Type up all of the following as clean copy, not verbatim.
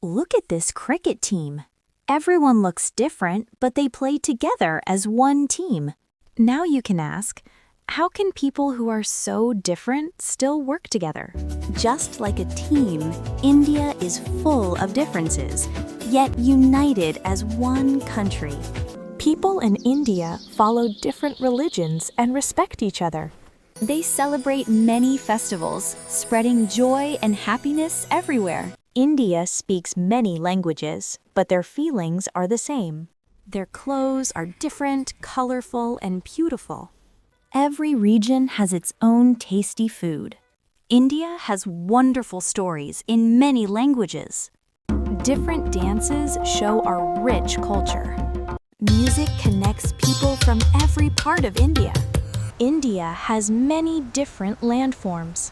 Look at this cricket team. Everyone looks different, but they play together as one team. Now you can ask, how can people who are so different still work together? Just like a team, India is full of differences, yet united as one country. People in India follow different religions and respect each other. They celebrate many festivals, spreading joy and happiness everywhere. India speaks many languages, but their feelings are the same. Their clothes are different, colorful, and beautiful. Every region has its own tasty food. India has wonderful stories in many languages. Different dances show our rich culture. Music connects people from every part of India. India has many different landforms.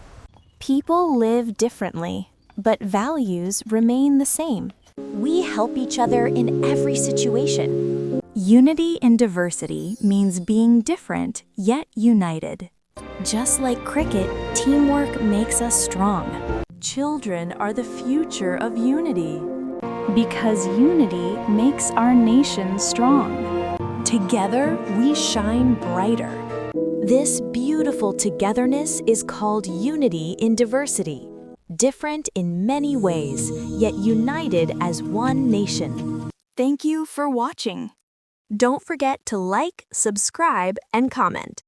People live differently, but values remain the same. We help each other in every situation. Unity in diversity means being different yet united. Just like cricket, teamwork makes us strong. Children are the future of unity. Because unity makes our nation strong. Together, we shine brighter. This beautiful togetherness is called unity in diversity. Different in many ways, yet united as one nation. Thank you for watching. Don't forget to like, subscribe, and comment.